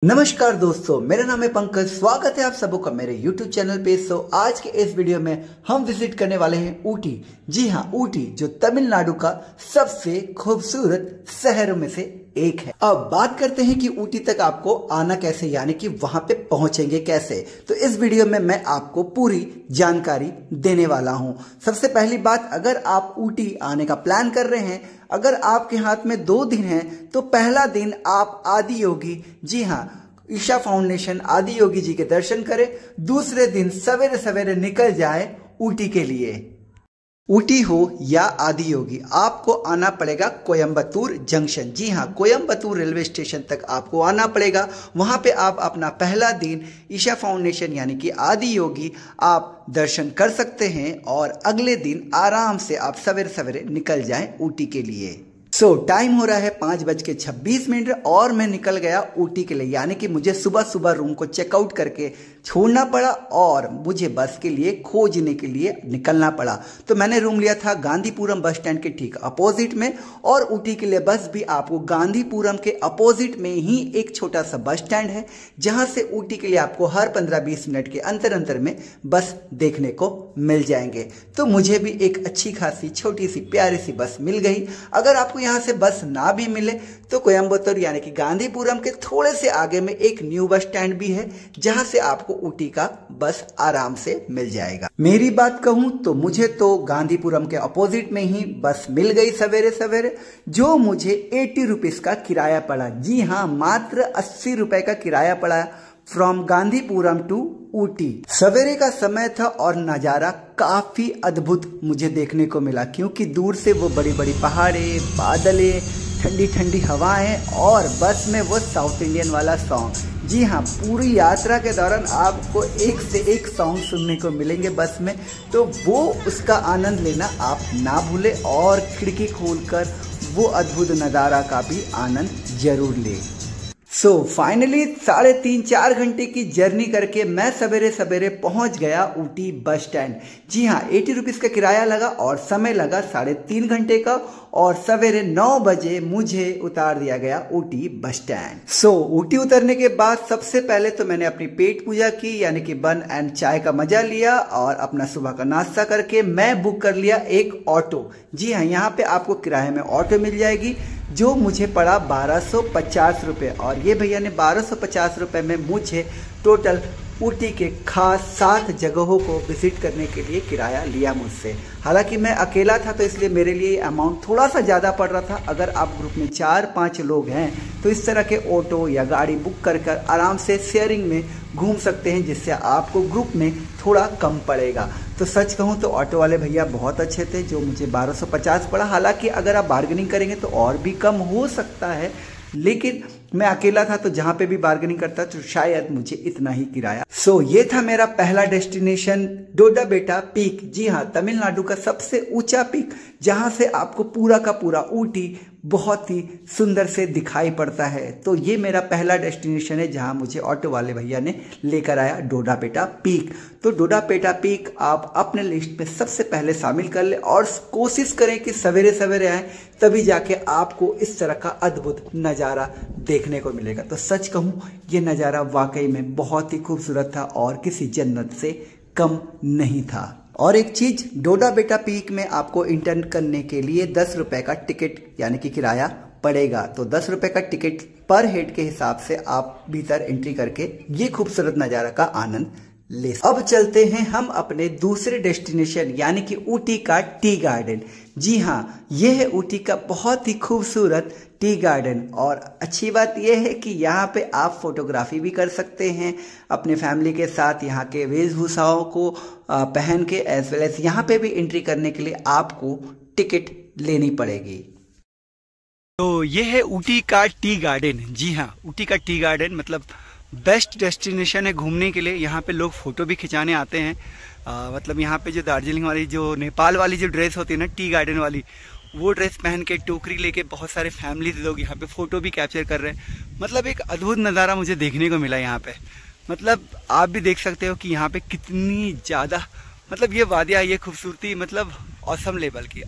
नमस्कार दोस्तों, मेरा नाम है पंकज। स्वागत है आप सबों का मेरे YouTube चैनल पे। आज के इस वीडियो में हम विजिट करने वाले हैं ऊटी। जी हाँ, ऊटी जो तमिलनाडु का सबसे खूबसूरत शहरों में से एक है। अब बात करते हैं कि ऊटी तक आपको आना कैसे, यानी कि वहां पे पहुंचेंगे कैसे। तो इस वीडियो में मैं आपको पूरी जानकारी देने वाला हूं। सबसे पहली बात, अगर आप ऊटी आने का प्लान कर रहे हैं, अगर आपके हाथ में 2 दिन है तो पहला दिन आप आदि योगी, जी हाँ, ईशा फाउंडेशन आदि योगी जी के दर्शन करें। दूसरे दिन सवेरे सवेरे निकल जाए ऊटी के लिए। ऊटी हो या आदि योगी, आपको आना पड़ेगा कोयम्बतूर जंक्शन। जी हाँ, कोयम्बतूर रेलवे स्टेशन तक आपको आना पड़ेगा। वहां पे आप अपना पहला दिन ईशा फाउंडेशन यानी कि आदि योगी आप दर्शन कर सकते हैं और अगले दिन आराम से आप सवेरे सवेरे निकल जाएं ऊटी के लिए। टाइम हो रहा है 5:26 और मैं निकल गया ऊटी के लिए, यानी कि मुझे सुबह सुबह रूम को चेकआउट करके छोड़ना पड़ा और मुझे बस के लिए खोजने के लिए निकलना पड़ा। तो मैंने रूम लिया था गांधीपुरम बस स्टैंड के ठीक अपोजिट में, और ऊटी के लिए बस भी आपको गांधीपुरम के अपोजिट में ही एक छोटा सा बस स्टैंड है, जहां से ऊटी के लिए आपको हर 15-20 मिनट के अंतर अंतर में बस देखने को मिल जाएंगे। तो मुझे भी एक अच्छी खासी छोटी सी प्यारी सी बस मिल गई। अगर आपको यहाँ से बस ना भी मिले तो कोयम्बतूर यानी कि गांधीपुरम के थोड़े से आगे में एक न्यू बस स्टैंड भी है, जहां से आपको ऊटी का बस आराम से मिल जाएगा। मेरी बात कहूं तो मुझे तो गांधीपुरम के अपोजिट में ही बस मिल गई सवेरे सवेरे, जो मुझे 80 रुपीज का किराया पड़ा। जी हाँ, मात्र 80 रुपए का किराया पड़ा फ्रॉम गांधीपुरम टू ऊटी। सवेरे का समय था और नज़ारा काफी अद्भुत मुझे देखने को मिला, क्योंकि दूर से वो बड़ी बड़ी पहाड़े, बादले, ठंडी ठंडी हवाएं और बस में वो साउथ इंडियन वाला सॉन्ग। जी हाँ, पूरी यात्रा के दौरान आपको एक से एक सॉन्ग सुनने को मिलेंगे बस में, तो वो उसका आनंद लेना आप ना भूलें और खिड़की खोलकर वो अद्भुत नज़ारा का भी आनंद जरूर लें। फाइनली 3.5-4 घंटे की जर्नी करके मैं सवेरे सवेरे पहुंच गया ऊटी बस स्टैंड। जी हाँ, 80 रुपीज का किराया लगा और समय लगा 3.5 घंटे का, और सवेरे 9 बजे मुझे उतार दिया गया ऊटी बस स्टैंड। ऊटी उतरने के बाद सबसे पहले तो मैंने अपनी पेट पूजा की, यानी कि बन एंड चाय का मजा लिया, और अपना सुबह का नाश्ता करके मैं बुक कर लिया एक ऑटो। जी हाँ, यहाँ पे आपको किराए में ऑटो मिल जाएगी, जो मुझे पड़ा 1250 रुपये, और ये भैया ने 1250 रुपये में मुझे टोटल ऊटी के खास 7 जगहों को विजिट करने के लिए किराया लिया मुझसे। हालांकि मैं अकेला था तो इसलिए मेरे लिए अमाउंट थोड़ा सा ज़्यादा पड़ रहा था। अगर आप ग्रुप में 4-5 लोग हैं तो इस तरह के ऑटो या गाड़ी बुक कर आराम से शेयरिंग में घूम सकते हैं, जिससे आपको ग्रुप में थोड़ा कम पड़ेगा। तो सच कहूँ तो ऑटो वाले भैया बहुत अच्छे थे, जो मुझे 1250 पड़ा। हालांकि अगर आप बार्गेनिंग करेंगे तो और भी कम हो सकता है, लेकिन मैं अकेला था तो जहां पे भी बार्गेनिंग करता तो शायद मुझे इतना ही किराया। ये था मेरा पहला डेस्टिनेशन, डोडा बेटा पीक। जी हाँ, तमिलनाडु का सबसे ऊंचा पीक, जहां से आपको पूरा का पूरा ऊटी बहुत ही सुंदर से दिखाई पड़ता है। तो ये मेरा पहला डेस्टिनेशन है जहां मुझे ऑटो वाले भैया ने लेकर आया, डोडा बेटा पीक। तो डोडा बेटा पीक आप अपने लिस्ट में सबसे पहले शामिल कर ले और कोशिश करें कि सवेरे सवेरे आए, तभी जाके आपको इस तरह का अद्भुत नज़ारा देखने को मिलेगा। तो सच कहूँ, ये नज़ारा वाकई में बहुत ही खूबसूरत था और किसी जन्नत से कम नहीं था। और एक चीज, डोडा बेटा पीक में आपको इंटर करने के लिए 10 रुपए का टिकट यानी कि किराया पड़ेगा। तो 10 रुपए का टिकट पर हेड के हिसाब से आप भीतर एंट्री करके ये खूबसूरत नज़ारा का आनंद ले। अब चलते हैं हम अपने दूसरे डेस्टिनेशन यानी कि ऊटी का टी गार्डन। जी हाँ, यह है ऊटी का बहुत ही खूबसूरत टी गार्डन, और अच्छी बात यह है कि यहाँ पे आप फोटोग्राफी भी कर सकते हैं अपने फैमिली के साथ, यहाँ के वेशभूषाओं को पहन के, एज वेल एज यहाँ पे भी एंट्री करने के लिए आपको टिकट लेनी पड़ेगी। तो ये है ऊटी का टी गार्डन। जी हाँ, ऊटी का टी गार्डन मतलब बेस्ट डेस्टिनेशन है घूमने के लिए। यहाँ पे लोग फोटो भी खिंचाने आते हैं। मतलब यहाँ पे जो दार्जिलिंग वाली, जो नेपाल वाली जो ड्रेस होती है ना टी गार्डन वाली, वो ड्रेस पहन के टोकरी लेके बहुत सारे फैमिली लोग यहाँ पे फोटो भी कैप्चर कर रहे हैं। मतलब एक अद्भुत नज़ारा मुझे देखने को मिला यहाँ पे। मतलब आप भी देख सकते हो कि यहाँ पे कितनी ज़्यादा, मतलब ये वादियाँ, ये खूबसूरती, मतलब औसम लेवल की।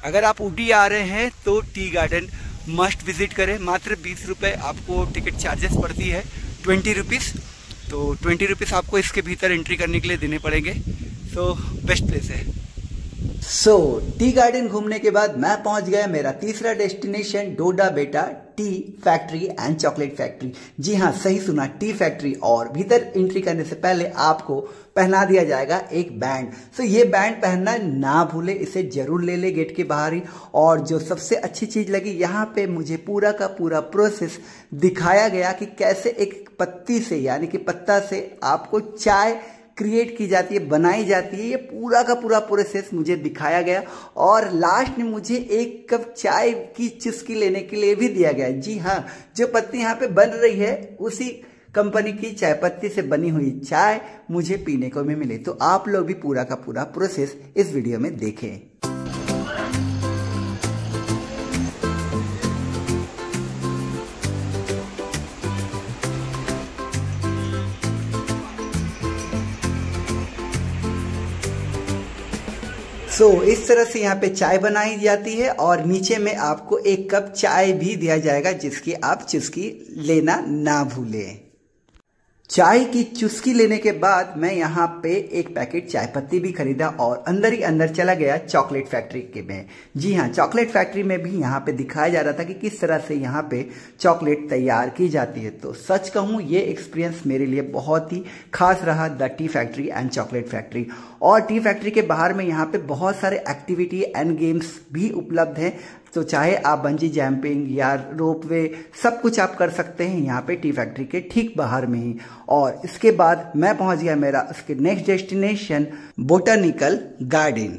अगर आप ऊटी आ रहे हैं तो टी गार्डन मस्ट विजिट करें। मात्र 20 रुपये आपको टिकट चार्जेस पड़ती है, 20 रुपीज़। तो 20 रुपीज़ आपको इसके भीतर एंट्री करने के लिए देने पड़ेंगे। तो बेस्ट प्लेस है। टी गार्डन घूमने के बाद मैं पहुंच गया मेरा तीसरा destination, Doddabetta tea factory and chocolate factory. जी हाँ, सही सुना, टी फैक्ट्री। और भीतर एंट्री करने से पहले आपको पहना दिया जाएगा एक बैंड। ये बैंड पहनना ना भूले, इसे जरूर ले ले गेट के बाहर ही। और जो सबसे अच्छी चीज लगी, यहाँ पे मुझे पूरा का पूरा प्रोसेस दिखाया गया कि कैसे एक पत्ती से यानी कि पत्ता से आपको चाय क्रिएट की जाती है, बनाई जाती है। ये पूरा का पूरा प्रोसेस मुझे दिखाया गया और लास्ट में मुझे एक कप चाय की चुस्की लेने के लिए भी दिया गया। जी हाँ, जो पत्ती यहाँ पे बन रही है उसी कंपनी की चाय पत्ती से बनी हुई चाय मुझे पीने को भी मिली। तो आप लोग भी पूरा का पूरा प्रोसेस इस वीडियो में देखें। इस तरह से यहाँ पे चाय बनाई जाती है और नीचे में आपको एक कप चाय भी दिया जाएगा, जिसकी आप चुस्की लेना ना भूलें। चाय की चुस्की लेने के बाद मैं यहाँ पे एक पैकेट चाय पत्ती भी खरीदा और अंदर ही अंदर चला गया चॉकलेट फैक्ट्री के में। जी हाँ, चॉकलेट फैक्ट्री में भी यहाँ पे दिखाया जा रहा था कि किस तरह से यहाँ पे चॉकलेट तैयार की जाती है। तो सच कहूँ, ये एक्सपीरियंस मेरे लिए बहुत ही खास रहा, the T factory and chocolate factory. और टी फैक्ट्री के बाहर में यहाँ पे बहुत सारे एक्टिविटी एंड गेम्स भी उपलब्ध हैं। तो चाहे आप बंजी जंपिंग या रोपवे, सब कुछ आप कर सकते हैं यहाँ पे टी फैक्ट्री के ठीक बाहर में ही। और इसके बाद मैं पहुंच गया मेरा उसके next destination, botanical garden.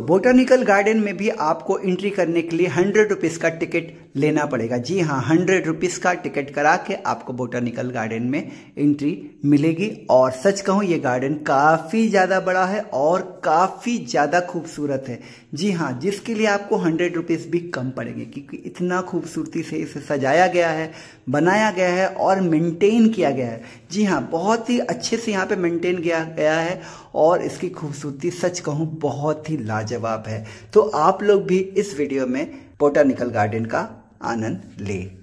Botanical garden में भी आपको एंट्री करने के लिए 100 रुपीज़ का टिकट लेना पड़ेगा। जी हाँ, 100 रुपीज़ का टिकट करा के आपको बोटानिकल गार्डन में एंट्री मिलेगी। और सच कहूँ, ये गार्डन काफ़ी ज़्यादा बड़ा है और काफ़ी ज़्यादा खूबसूरत है। जी हाँ, जिसके लिए आपको 100 रुपीज़ भी कम पड़ेंगे, क्योंकि इतना खूबसूरती से इसे सजाया गया है, बनाया गया है और मेंटेन किया गया है। जी हाँ, बहुत ही अच्छे से यहाँ पे मेंटेन किया गया है और इसकी खूबसूरती सच कहूँ बहुत ही लाजवाब है। तो आप लोग भी इस वीडियो में बोटानिकल गार्डन का आनंद लें।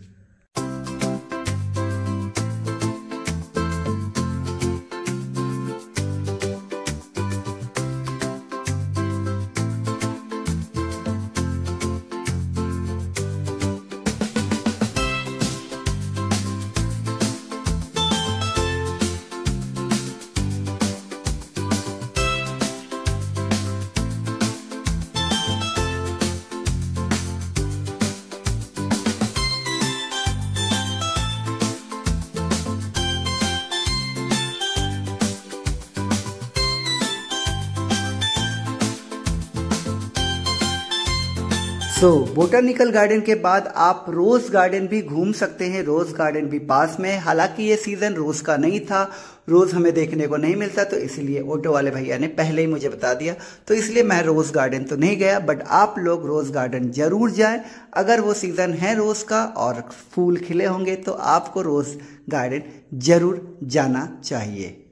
बोटानिकल गार्डन के बाद आप रोज गार्डन भी घूम सकते हैं। रोज गार्डन भी पास में है। हालांकि ये सीजन रोज का नहीं था, रोज हमें देखने को नहीं मिलता, तो इसलिए ऑटो वाले भैया ने पहले ही मुझे बता दिया, तो इसलिए मैं रोज गार्डन तो नहीं गया। बट आप लोग रोज गार्डन जरूर जाएं। अगर वो सीजन है रोज का और फूल खिले होंगे तो आपको रोज गार्डन जरूर जाना चाहिए।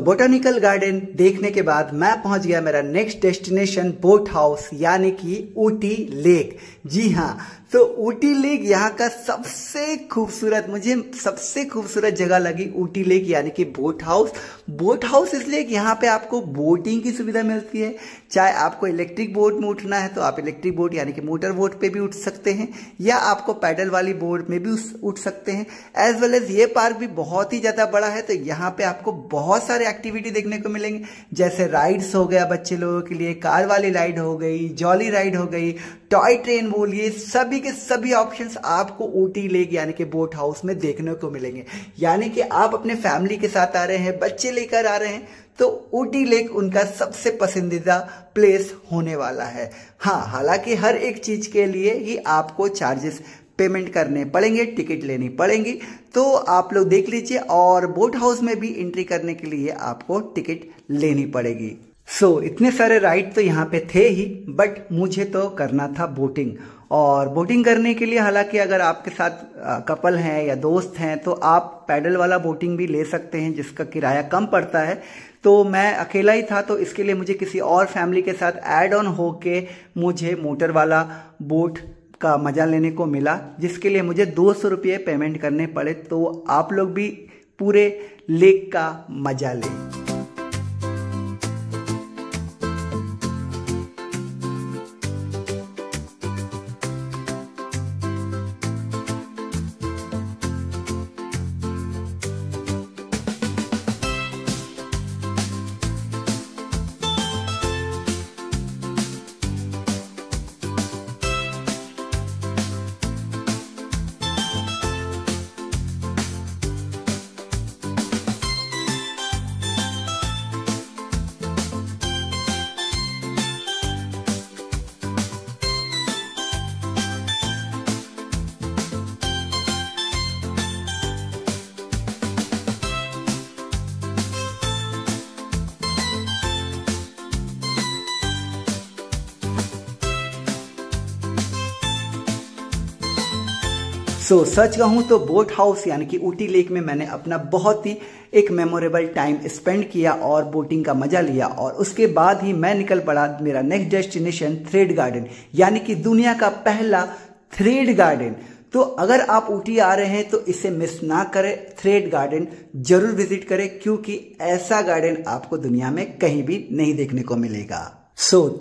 बोटानिकल गार्डन देखने के बाद मैं पहुंच गया मेरा नेक्स्ट डेस्टिनेशन, बोट हाउस यानी कि ऊटी लेक। जी हाँ, तो ऊटी लेक यहाँ का मुझे सबसे खूबसूरत जगह लगी ऊटी लेक यानी कि बोट हाउस। बोट हाउस इसलिए कि यहाँ पे आपको बोटिंग की सुविधा मिलती है। चाहे आपको इलेक्ट्रिक बोट में उठना है तो आप इलेक्ट्रिक बोट यानी कि मोटर बोट पे भी उठ सकते हैं, या आपको पैडल वाली बोट में भी उठ सकते हैं। एज वेल एज ये पार्क भी बहुत ही ज्यादा बड़ा है, तो यहाँ पे आपको बहुत सारे एक्टिविटी देखने को मिलेंगे, जैसे राइड्स हो गया बच्चे लोगों के लिए, कार वाली राइड हो गई, जॉली राइड हो गई, टॉय ट्रेन बोलिए, सभी के सभी ऑप्शंस आपको ऊटी लेक यानी कि बोट हाउस में देखने को मिलेंगे। यानी कि आप अपने फैमिली के साथ आ रहे हैं, बच्चे लेकर आ रहे हैं, तो ऊटी लेक उनका सबसे पसंदीदा प्लेस होने वाला है। हाँ, हालांकि हर एक चीज के लिए ही आपको चार्जेस पेमेंट करने पड़ेंगे, टिकट लेनी पड़ेंगी, तो आप लोग देख लीजिए। और बोट हाउस में भी एंट्री करने के लिए आपको टिकट लेनी पड़ेगी। इतने सारे राइड तो यहाँ पे थे ही, बट मुझे तो करना था बोटिंग। और बोटिंग करने के लिए हालांकि अगर आपके साथ कपल हैं या दोस्त हैं तो आप पैडल वाला बोटिंग भी ले सकते हैं, जिसका किराया कम पड़ता है। तो मैं अकेला ही था, तो इसके लिए मुझे किसी और फैमिली के साथ ऐड ऑन होके मुझे मोटर वाला बोट का मज़ा लेने को मिला, जिसके लिए मुझे 200 रुपये पेमेंट करने पड़े। तो आप लोग भी पूरे लेक का मज़ा लें। सच कहूँ तो बोट हाउस यानी कि ऊटी लेक में मैंने अपना बहुत ही एक मेमोरेबल टाइम स्पेंड किया और बोटिंग का मजा लिया। और उसके बाद ही मैं निकल पड़ा मेरा नेक्स्ट डेस्टिनेशन थ्रेड गार्डन, यानी कि दुनिया का पहला थ्रेड गार्डन। तो अगर आप ऊटी आ रहे हैं तो इसे मिस ना करें, थ्रेड गार्डन जरूर विजिट करें, क्योंकि ऐसा गार्डन आपको दुनिया में कहीं भी नहीं देखने को मिलेगा।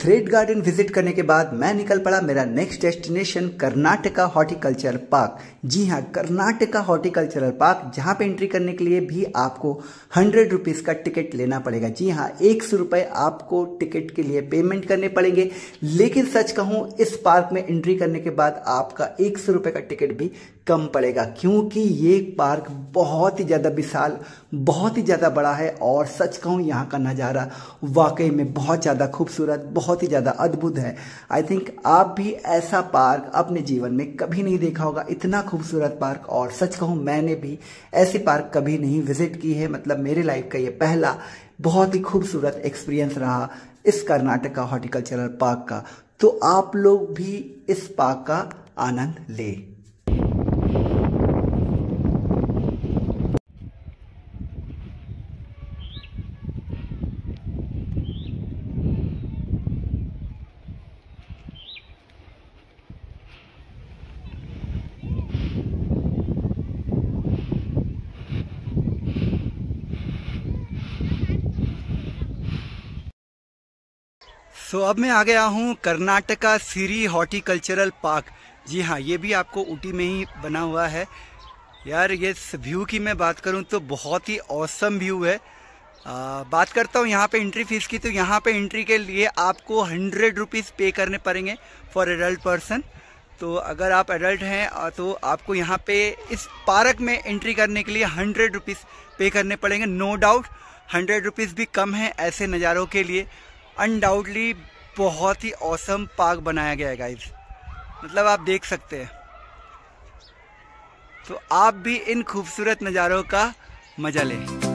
थ्रेड गार्डन विजिट करने के बाद मैं निकल पड़ा मेरा next destination Karnataka horticultural park. जी हाँ, कर्नाटका हॉर्टिकल्चरल पार्क, जहाँ पे एंट्री करने के लिए भी आपको 100 रुपीज़ का टिकट लेना पड़ेगा। जी हाँ, 100 रुपये आपको टिकट के लिए पेमेंट करने पड़ेंगे। लेकिन सच कहूँ, इस पार्क में एंट्री करने के बाद आपका 100 रुपये का टिकट भी कम पड़ेगा, क्योंकि ये पार्क बहुत ही ज़्यादा विशाल, बहुत ही ज़्यादा बड़ा है। और सच कहूँ, यहाँ का नज़ारा वाकई में बहुत ज़्यादा खूबसूरत, बहुत ही ज़्यादा अद्भुत है। आई थिंक आप भी ऐसा पार्क अपने जीवन में कभी नहीं देखा होगा, इतना खूबसूरत पार्क। और सच कहूँ, मैंने भी ऐसी पार्क कभी नहीं विजिट की है। मतलब मेरे लाइफ का ये पहला बहुत ही खूबसूरत एक्सपीरियंस रहा इस कर्नाटका हॉर्टिकल्चरल पार्क का। तो आप लोग भी इस पार्क का आनंद लें। अब मैं आ गया हूँ कर्नाटका सिरी हॉर्टिकल्चरल पार्क। जी हाँ, ये भी आपको ऊटी में ही बना हुआ है। यार, ये व्यू की मैं बात करूँ तो बहुत ही ऑसम व्यू है। बात करता हूँ यहाँ पे एंट्री फीस की, तो यहाँ पे एंट्री के लिए आपको 100 रुपीज़ पे करने पड़ेंगे फॉर एडल्ट पर्सन। तो अगर आप एडल्ट हैं तो आपको यहाँ पे इस पार्क में एंट्री करने के लिए 100 रुपीज़ पे करने पड़ेंगे। नो डाउट 100 रुपीज़ भी कम है ऐसे नज़ारों के लिए। अनडाउटली बहुत ही ऑसम पार्क बनाया गया है गाइस, मतलब आप देख सकते हैं। तो आप भी इन खूबसूरत नज़ारों का मज़ा लें।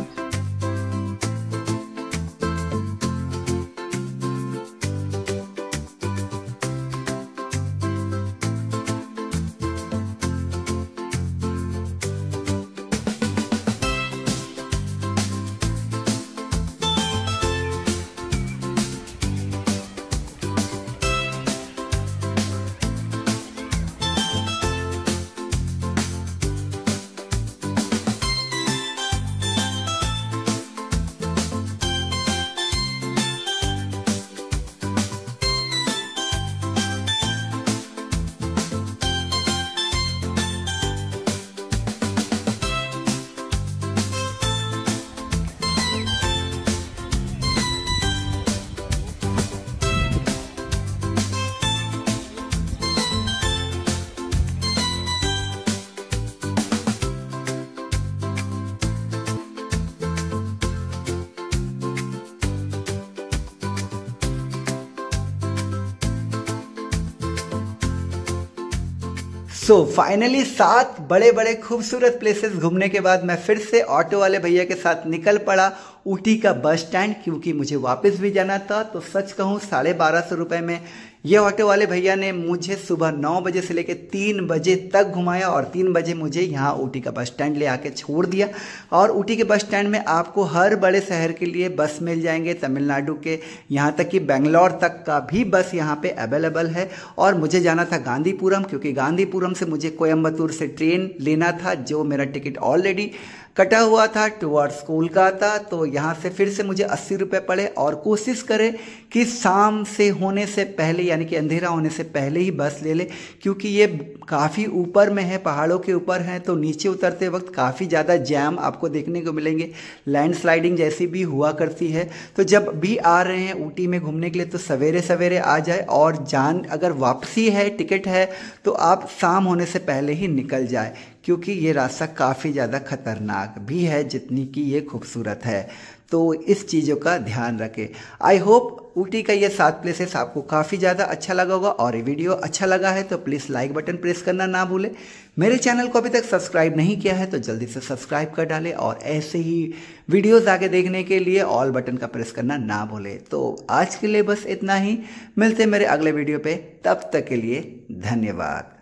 फाइनली 7 बड़े बड़े खूबसूरत प्लेसेस घूमने के बाद मैं फिर से ऑटो वाले भैया के साथ निकल पड़ा ऊटी का बस स्टैंड, क्योंकि मुझे वापस भी जाना था। तो सच कहूँ 1250 रुपये में ये ऑटो वाले भैया ने मुझे सुबह 9 बजे से लेकर 3 बजे तक घुमाया और 3 बजे मुझे यहाँ ऊटी का बस स्टैंड ले आके छोड़ दिया। और ऊटी के बस स्टैंड में आपको हर बड़े शहर के लिए बस मिल जाएंगे, तमिलनाडु के यहाँ तक कि बेंगलोर तक का भी बस यहाँ पे अवेलेबल है। और मुझे जाना था गांधीपुरम, क्योंकि गांधीपुरम से मुझे कोयम्बतूर से ट्रेन लेना था, जो मेरा टिकट ऑलरेडी कटा हुआ था टुवर्ड्स कोलकाता। तो यहाँ से फिर से मुझे 80 रुपये पड़े। और कोशिश करें कि शाम से होने से पहले, यानी कि अंधेरा होने से पहले ही बस ले ले, क्योंकि ये काफ़ी ऊपर में है, पहाड़ों के ऊपर है, तो नीचे उतरते वक्त काफ़ी ज़्यादा जैम आपको देखने को मिलेंगे, लैंडस्लाइडिंग जैसी भी हुआ करती है। तो जब भी आ रहे हैं ऊटी में घूमने के लिए तो सवेरे सवेरे आ जाए, और अगर वापसी है, टिकट है, तो आप शाम होने से पहले ही निकल जाए, क्योंकि ये रास्ता काफ़ी ज़्यादा खतरनाक भी है जितनी कि ये खूबसूरत है। तो इस चीज़ों का ध्यान रखें। आई होप ऊटी का ये 7 प्लेसेस आपको काफ़ी ज़्यादा अच्छा लगा होगा। और ये वीडियो अच्छा लगा है तो प्लीज़ लाइक बटन प्रेस करना ना भूलें। मेरे चैनल को अभी तक सब्सक्राइब नहीं किया है तो जल्दी से सब्सक्राइब कर डालें, और ऐसे ही वीडियोस आगे देखने के लिए ऑल बटन का प्रेस करना ना भूलें। तो आज के लिए बस इतना ही, मिलते हैं मेरे अगले वीडियो पे, तब तक के लिए धन्यवाद।